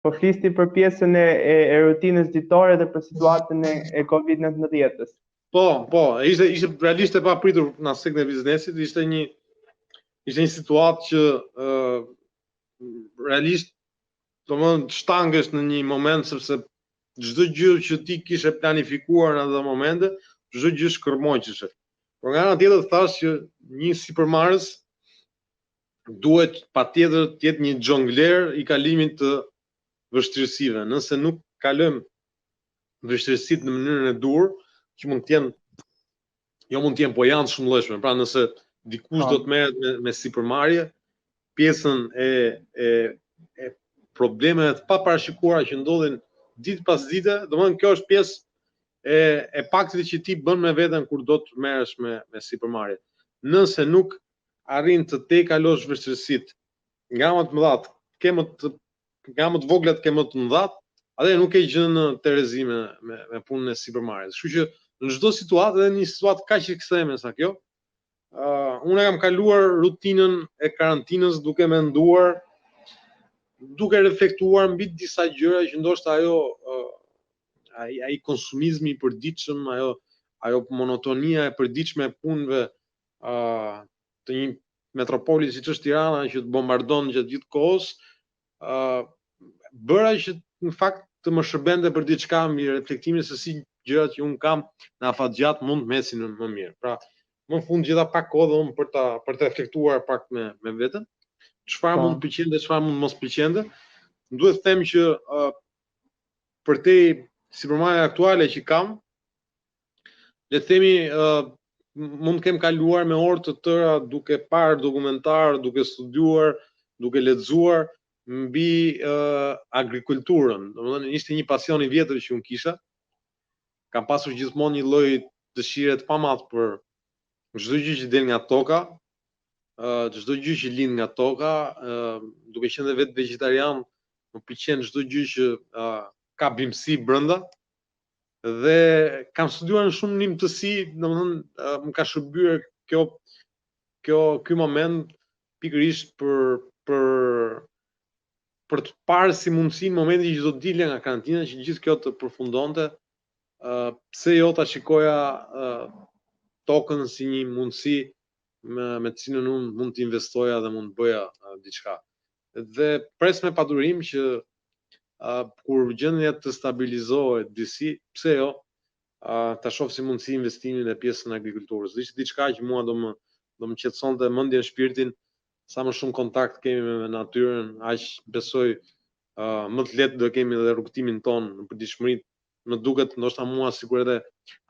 Po flisti për pjesën e rutinës ditore dhe për situatën e COVID-19-s. Po, ishte realisht e papritur në aspektin e biznesit, ishte një situatë që realisht domethënë shtangesh në një moment sepse çdo gjë që ti kishe planifikuar në atë momente, çdo gjë shkërmoqeshe. Por nga ana tjetër thash që një sipërmarrës duhet patjetër të jetë një xhongler i kalimit të vështirësive. Nëse nuk kalojmë vështirësitë në mënyrën e dur, që mund të jenë, po janë shumëllojshme. Pra nëse dikush do të merret me sipërmarrje, pjesën e problemeve të paparashikuara që ndodhin ditë pas dite, domethënë kjo është pjesë e paktit që ti bën me veten kur do të merresh me sipërmarrje. Nëse nuk arrin të kalosh vështirësitë nga më të mëdha, nga më të vogla ke më të mëdha, atë nuk ke gjë në terezi me punën e sipërmarrjes. Kështu që në çdo situatë, edhe një situatë kaq ekstreme sa kjo, unë kam kaluar rutinën e karantinës duke menduar, duke reflektuar mbi disa gjëra që ndoshta ai konsumizmi i përditshëm, ajo monotonia e përditshme e punëve të një metropoli siç është Tirana që të bombardon gjatë gjithë kohës, bëra që në fakt të më shërbente për diçka mbi reflektimin se si gjërat që un kam në afatgjat mund të mesin më mirë. Pra, më në fund gjitha pak kohë dhe unë për të reflektuar pak me veten, çfarë mund të pëlqente, çfarë mund mos pëlqente. Duhet të them që për te sipërmarrja aktuale që kam, le të themi mund të kem kaluar me orë të tëra duke parë dokumentar, duke studiuar, duke lexuar mbi agrikulturën. Domethënë ishte një pasion i vjetër që unë kisha. Kam pasur gjithmonë një lloj dëshire të pamadh për çdo gjë që del nga toka, çdo gjë që lind nga toka, duke qenë vetë vegetarian, më pëlqen çdo gjë që ka bimësi brenda. Dhe kam studiuar në shumë nimtësi, domethënë më ka shërbyer ky moment pikërisht për të parë si mundësi në momentin që do të dilja nga karantina që gjithë kjo të përfundonte, pse jo ta shikoja tokën si një mundësi me të cilën unë mund të investoja dhe mund të bëja diçka. Dhe pres me padurim që kur gjendja të stabilizohet disi, pse jo, ta shoh si mundësi investimin në pjesën e agrikulturës. Ishte diçka që mua do më qetësonte mendjen, shpirtin, sa më shumë kontakt kemi me natyrën, aq besoj më të lehtë do kemi edhe rrugtimin ton në përditshmëri. Më duket ndoshta mua sikur edhe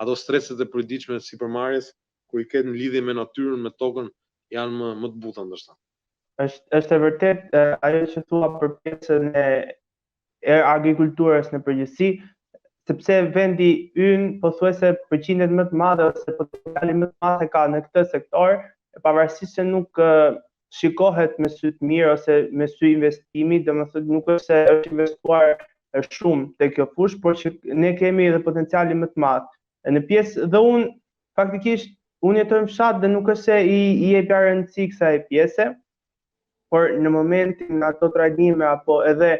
ato streset e përditshme të sipërmarrjes kur i ketë në lidhje me natyrën, me tokën, janë më të buta ndoshta. Është e vërtet ajo që thua për pjesën e agrikulturës në përgjithësi, sepse vendi ynë pothuajse përqindjet më të madhe ose potenciali më të madh ka në këtë sektor, pavarësisht se nuk shikohet me sy të mirë ose me sy investimi, domethënë nuk është se është investuar shumë te kjo fushë, por që ne kemi edhe potencialin më të madh. Në pjesë dhe unë faktikisht unë jetoj në fshat dhe nuk është se i jep rëndësi kësaj pjese, por në momentin ato trajnime apo edhe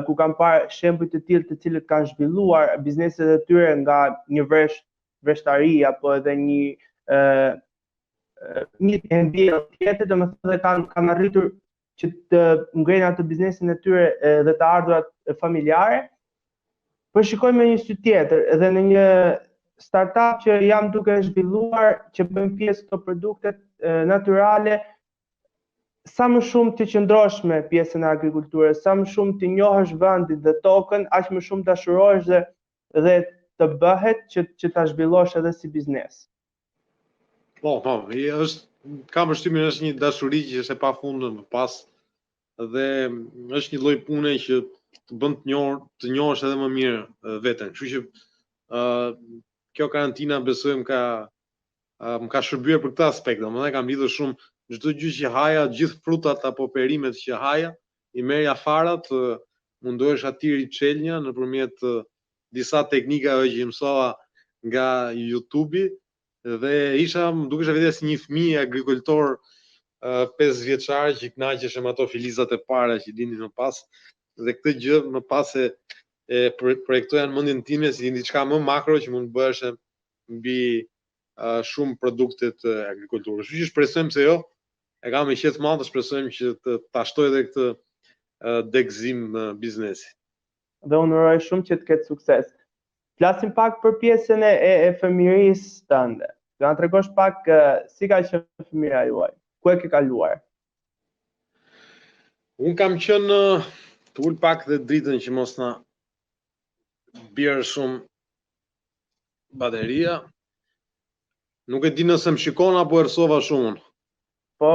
ku kam parë shembuj të tillë të cilët kanë zhvilluar bizneset e tyre nga një vreshtari apo edhe një ndjenjë tjetër, domethënë kanë arritur që të ngrenë atë biznesin e tyre dhe të ardhurat familjare, po shikojmë një sy tjetër, edhe në një startup që jam duke zhvilluar, që bën pjesë këto produkte natyrale, sa më shumë të qëndrosh me pjesën e agrikulturës, sa më shumë të njohësh vendin dhe tokën, aq më shumë ta shurohesh dhe të bëhet që ta zhvillosh edhe si biznes. Po, kam përshtypjen është një dashuri që është e pafundme më pas dhe është një lloj pune që të bën të njohësh edhe më mirë veten. Kështu që kjo karantina besoj më ka shërbyer për këtë aspekt, domethënë kam lidhur shumë çdo gjë që haja, gjithë frutat apo perimet që haja, i merja farat, mundohesha të tiri çelnja nëpërmjet disa teknikave që mësova nga YouTube-i dhe më dukesha vetë si një fëmijë agrikultor 5 vjeçar që kënaqeshem ato filizat e para që lindin më pas dhe këtë gjë më pas e projektoja në mendjen time si diçka më makro që mund bëhesh mbi shumë produkte të agrikulturës. Kështu që shpresojmë se e kam me qejf madh, shpresojmë që ta shtoj edhe këtë degëzim biznesi. Dhe unë uroj shumë që të ketë sukses. Flasim pak për pjesën e fëmijërisë tënde. Do na tregosh pak si ka qenë fëmira juaj? Ku e ke kaluar? Unë kam qenë të ul pak dhe dritën që mos na bjerë shumë bateria. Nuk e di nëse më shikon apo ersova shumë. Po,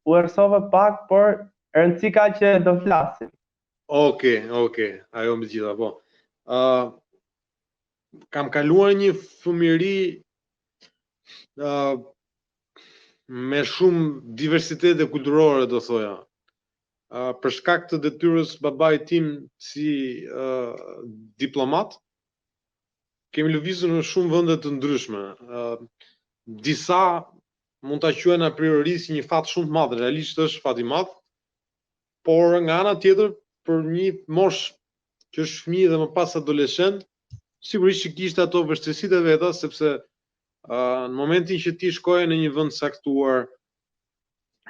u ersova pak, por rëndësi ka që do flasim. Okej, ajo më gjitha, po. Kam kaluar një fëmijëri me shumë diversitete kulturore, do thoja. Për shkak të detyrës babait tim si diplomat, kemi lëvizur në shumë vende të ndryshme. Disa mund ta quajnë a priori si një fat shumë të madh, realisht është fat i madh, por nga ana tjetër për një moshë që është fëmijë dhe më pas adoleshent, sigurisht që kishte ato vështirësitë e veta, sepse në momentin që ti shkoje në një vend saktuar,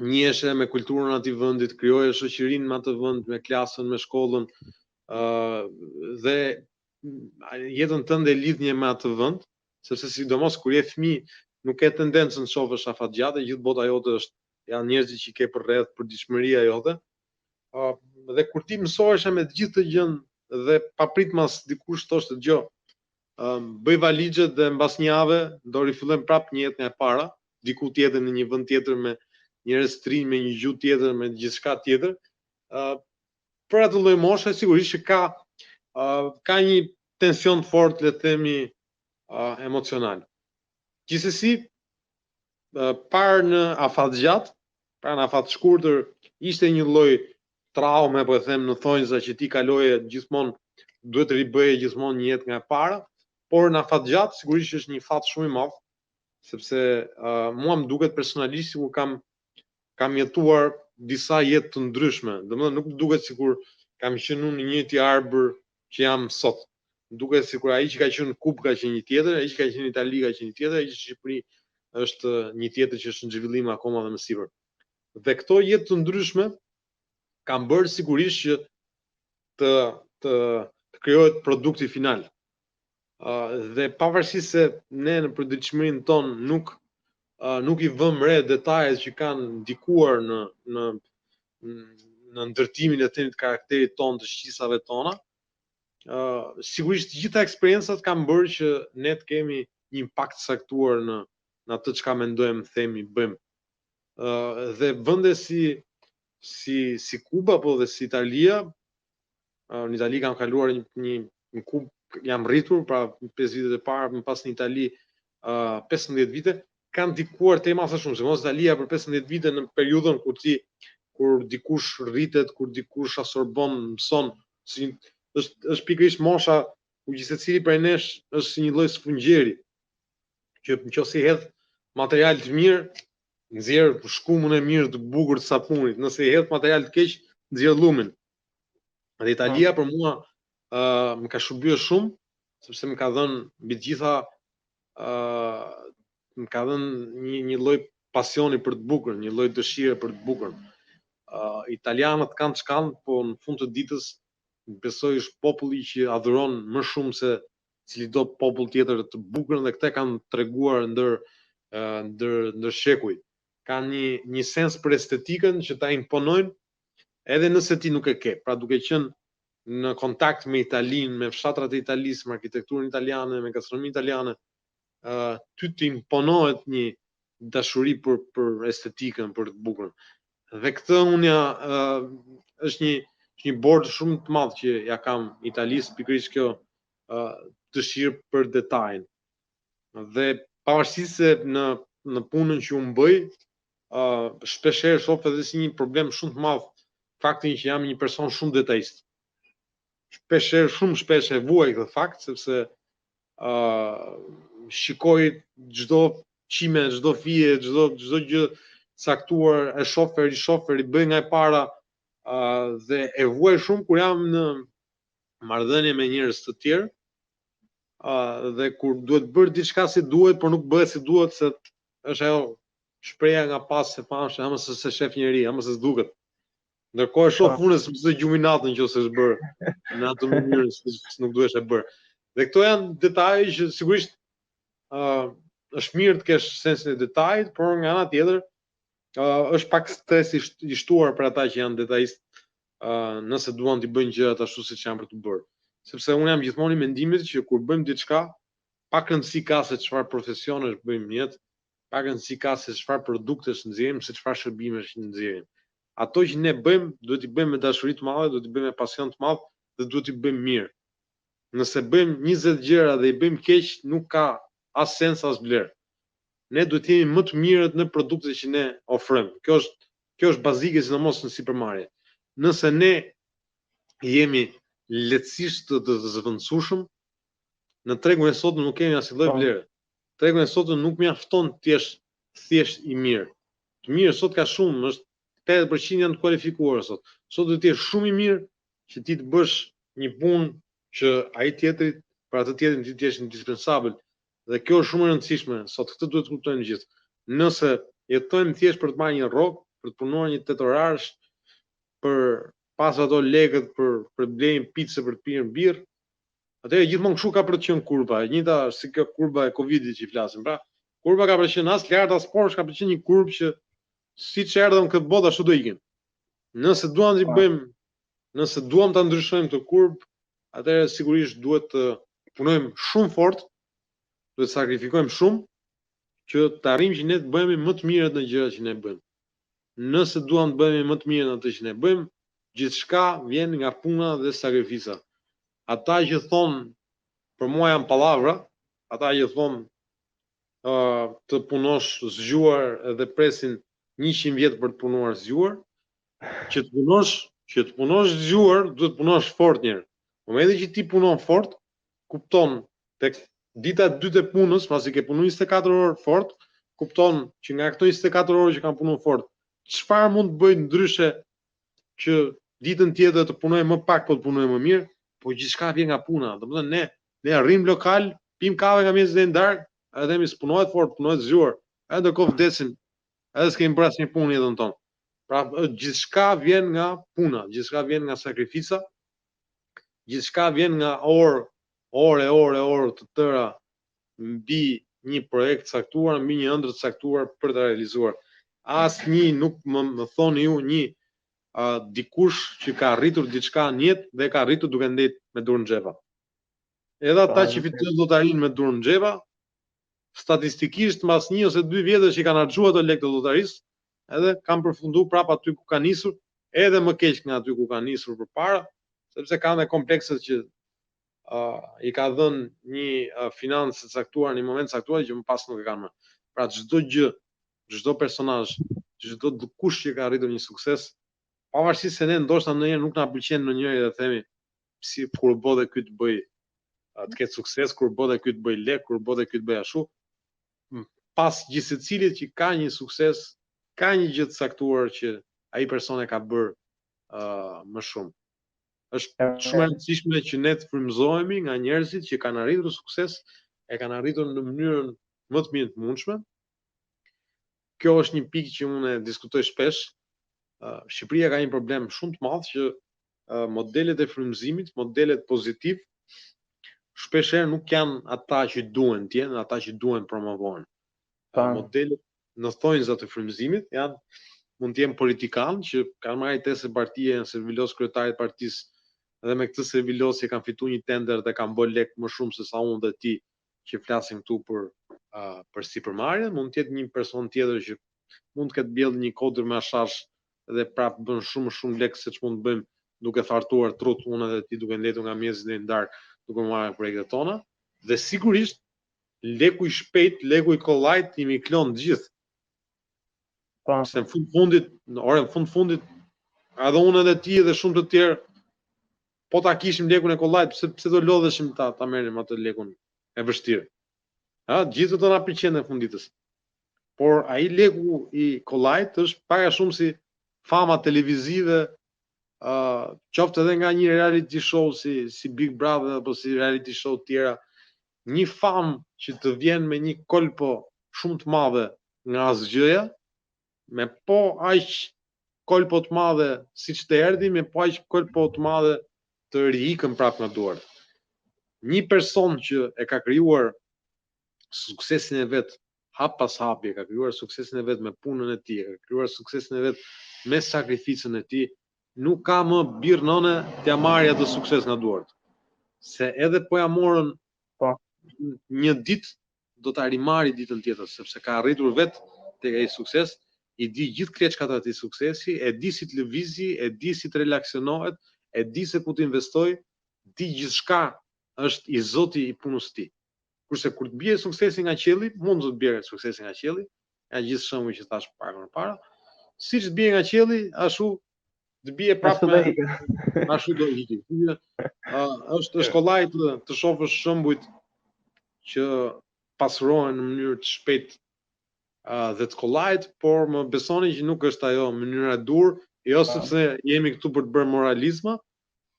njihesh me kulturën e atij vendit, krijoje shoqërinë me atë vend, me klasën, me shkollën, dhe jetën tënde lidhje me atë vend, sepse sidomos kur je fëmijë nuk ke tendencën të shohësh afatgjatë, gjithë bota jote janë njerëzit që ke përreth për dishmëria jote. Dhe kur ti mësohesh me të gjithë të gjën dhe papritmas dikush thoshte dëgjoj, bëj valixhet dhe mbas një jave do rifillojmë prapë një jetë nga e para, diku tjetër në një vend tjetër me njerëz të rinj, me një gjuhë tjetër, me gjithçka tjetër. Për atë lloj moshe sigurisht që ka një tension të fortë, le të themi, emocional. Gjithsesi, parë në afatgjat, pra në afat shkurtër, ishte një lloj traume, po e them në thonjza që ti kaloje gjithmonë, duhet të ribëje gjithmonë një jetë nga e para, por në afatgjat sigurisht është një fat shumë i madh, sepse mua më duket personalisht sikur kam jetuar disa jetë të ndryshme. Domethënë nuk më duket sikur kam qenë unë në një njëjti arbër që jam sot. Më duket sikur ai që ka qenë në Kub ka qenë një tjetër, ai që ka qenë në Itali ka qenë një tjetër, ai që në Shqipëri është një tjetër që është në zhvillim akoma dhe më sipër. Dhe këto jetë të ndryshme kanë bërë sigurisht që të krijohet produkti final. Dhe pavarësisht se ne në përditshmërinë tonë nuk i vëmë re detajet që kanë ndikuar në ndërtimin e të karakterit tonë, të shqisave tona, sigurisht gjitha eksperiencat kanë bërë që ne të kemi një impakt saktuar në atë çka mendojmë, themi, bëjmë. Dhe vende si Kuba apo dhe si Italia, në Itali kam kaluar në Kubë, jam rritur, pra 5 vitet e para, më pas në Itali 15 vite, kanë ndikuar tema sa shumë, se mos Italia për 15 vite në periudhën kur dikush rritet, kur dikush absorbon, mëson, është pikërisht mosha ku secili prej nesh është si një lloj sfungjeri, që nëse i hedh material të mirë, nxjerr shkumën e mirë të bukur të sapunit, nëse i hedh material të keq, nxjerr llumin. Dhe Italia për mua më ka shërbyer shumë, sepse më ka dhënë mbi të gjitha më ka dhënë një lloj pasioni për të bukur, një lloj dëshire për të bukur. Italianët kanë çkan, po në fund të ditës besoj është populli që adhuron më shumë se cilido popull tjetër të bukur, dhe këta kanë treguar ndër shekuj. Kanë një sens për estetikën që ta imponojnë edhe nëse ti nuk e ke. Pra duke qenë në kontakt me Italinë, me fshatrat e Italisë, me arkitekturën italiane, me gastronominë italiane, ty të imponohet një dashuri për estetikën, për të bukurën. Dhe këtë unë është një bord shumë të madh që ja kam Italisë, pikërisht kjo dëshirë për detajin. Dhe pavarësisht se në punën që unë bëj, shpeshherë shoh edhe si një problem shumë të madh faktin që jam një person shumë detajist. Shumë shpesh e vuaj këtë fakt, sepse shikoj çdo qime, çdo fije, çdo gjë saktuar, e shofer, i bëj nga e para Dhe e vuaj shumë kur jam në marrëdhënie me njerëz të tjerë, dhe kur duhet bërë diçka si duhet, por nuk bëhet si duhet, se është ajo shpreha nga pas se famshë, ama se shef njeri, ama se s'duket. Ndërkohë e shoh punës çdo gjuminatën nëse është bërë në atë mënyrë që nuk duhesh e bërë. Dhe këto janë detaje që sigurisht është mirë të kesh sensin e detajit, por nga ana tjetër është pak stres i shtuar për ata që janë detajist, nëse duan të bëjnë gjërat ashtu siç janë për të bërë. Sepse unë jam gjithmonë i mendimit që kur bëjmë diçka, pak rëndësi ka se çfarë profesionesh bëjmë në jetë, pak rëndësi ka se çfarë produktesh nxjerrim, se çfarë shërbimesh nxjerrim. Ato që ne bëjmë, duhet i bëjmë me dashuri të madhe, duhet i bëjmë me pasion të madh dhe duhet i bëjmë mirë. Nëse bëjmë 20 gjëra dhe i bëjmë keq, nuk ka as sens as vlerë. Ne duhet të jemi më të mirët në produktet që ne ofrojmë. Kjo është bazike sidomos në sipërmarrje. Nëse ne jemi lehtësisht të zëvendësueshëm, në tregun e sotëm nuk kemi asnjë lloj vlere. Tregun e sotëm nuk mjafton të jesh thjesht i mirë. Të mirë sot ka shumë, është 80% janë të kualifikuar sot. Sot duhet të jesh shumë i mirë që ti të bësh një punë që ai tjetri, për atë tjetrin ti të jesh indispensabël. Dhe kjo është shumë e rëndësishme, sot këtë duhet të kuptojnë gjithë. Nëse jetojmë thjesht për të marrë një rrogë, për të punuar një 8 orarësh, për pas ato lekët për blejnë picë, për të pirë birrë, atëherë gjithmonë kështu ka për të qenë kurba. E njëjta si kjo kurba e Covidit që i flasim. Pra, kurba ka për të qenë as lart as poshtë, ka për të qenë një kurbë që siç erdhëm këtë botë ashtu do ikim. Nëse duam të bëjmë, nëse duam ta ndryshojmë këtë kurbë, atëherë sigurisht duhet të punojmë shumë fort, duhet të sakrifikojmë shumë që të arrijmë që ne të bëhemi më të mirët në gjërat që ne bëjmë. Nëse duam të bëhemi më të mirë në atë që ne bëjmë, gjithçka vjen nga puna dhe sakrifica. Ata që thonë për mua janë pallavra, ata që thonë të punosh zgjuar edhe presin 100 vjet për të punuar zgjuar, që të punosh zgjuar, duhet të punosh fort njerë. Në momentin që ti punon fort, kupton tek dita e dytë e punës, pasi ke punuar 24 orë fort, kupton që nga këto 24 orë që kanë punuar fort, çfarë mund të bëj ndryshe që ditën tjetër të punoj më pak, po të punoj më mirë, po gjithçka vjen nga puna. Domethënë ne arrim lokal, pim kave nga mjesë dhe ndark, edhe themi s'punohet fort, punohet zgjuar. Edhe ndërkohë vdesim, edhe s'kemi bërë asnjë punë jetën tonë. Pra gjithçka vjen nga puna, gjithçka vjen nga sakrifica, gjithçka vjen nga orë të tëra mbi një projekt caktuar, mbi një ëndër të caktuar për ta realizuar. Asnjë nuk më thoni ju një dikush që ka arritur diçka në jetë dhe ka arritur duke ndetë me durë në xhepa. Edhe ata që fitojnë llotarinë me durë në xhepa, statistikisht mbas 1 ose 2 vjetësh që kanë harxuar ato lekë të llotarisë, edhe kanë përfunduar prapë aty ku kanë nisur, edhe më keq nga aty ku kanë nisur përpara, sepse kanë dhe komplekset që i ka dhënë një financë caktuar në një moment caktuar që më pas nuk e kanë më. Pra çdo gjë, çdo personazh, çdo kush që ka arritur një sukses, pavarësisht se ne ndoshta ndonjëherë nuk na pëlqen në njëri dhe themi si kur bë dhe ky të bëj të ketë sukses, kur bë dhe ky të bëj lek, kur bë dhe ky të bëj ashtu, pas gjithë secilit që ka një sukses, ka një gjë të caktuar që ai person e ka bërë më shumë. Është shumë e rëndësishme që ne të frymëzohemi nga njerëzit që kanë arritur sukses, e kanë arritur në mënyrën më të mirë të mundshme. Kjo është një pikë që unë diskutoj shpesh. Shqipëria ka një problem shumë të madh që modelet e frymëzimit, modelet pozitiv, shpeshherë nuk janë ata që duhen të jenë, ata që duhen promovohen. Modelet në thonjza të frymëzimit mund të jenë politikanë që kanë marrë testë partie në servilos kryetarit partisë dhe me këtë servilosje kanë fituar një tender dhe kanë bërë lek më shumë se sa unë dhe ti që flasim këtu për sipërmarrje. Mund të jetë një person tjetër që mund të ketë bjellë një kodër me ashash dhe prapë bën shumë lek se ç'mund të bëjmë duke thartuar trut unë dhe ti duke ndetur nga mjesë deri në darkë duke marrë projektet tona. Dhe sigurisht leku i shpejt, leku i kollajt i miklon të gjithë. Se në fund fundit, edhe unë edhe ti dhe shumë të tjerë, po ta kishim lekun e kollajt, pse do lodheshim ta merrim atë lekun e vështirë. Gjithë do na pëlqen në funditës. Por ai leku i kollajt është pak a shumë si fama televizive qoftë edhe nga një reality show si Big Brother apo si reality show tjera, një famë që të vjen me një kolpo shumë të madhe nga asgjëja, me po aq kolpo të madhe siç të erdhi, me po aq kolpo të madhe të rikën prapë nga duart. Një person që e ka krijuar suksesin e vet hap pas hapi, ka krijuar suksesin e vet me punën e tij, ka krijuar suksesin e vet me sakrificën e tij, nuk ka më birr nëne t'ja marrë atë sukses nga duart. Se edhe po ja morën një ditë, do ta rimarri ditën tjetër, sepse ka arritur vet tek ai sukses, i di gjithë kleçkat e atij suksesi, e di si të lëvizë, e di si të relaksionohet, e di se ku të investoj, di gjithçka, është i zoti i punës së tij. Kurse kur të bie suksesi nga qielli, mund të bie suksesi nga qielli, nga gjithë shembuj që thash pak më parë, siç të bie nga qielli, ashtu të bie prapë ashtu do ikë. Është kollaj të shohësh shembujt që pasurohen në mënyrë të shpejtë dhe të kollajt, por më besoni që nuk është ajo mënyra e dur, jo sepse jemi këtu për të bërë moralizma,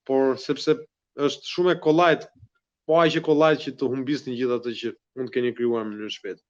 por sepse është shumë e kollajt, po aq e kollajt që të humbisni gjithë atë që mund të keni krijuar në mënyrë shpejtë.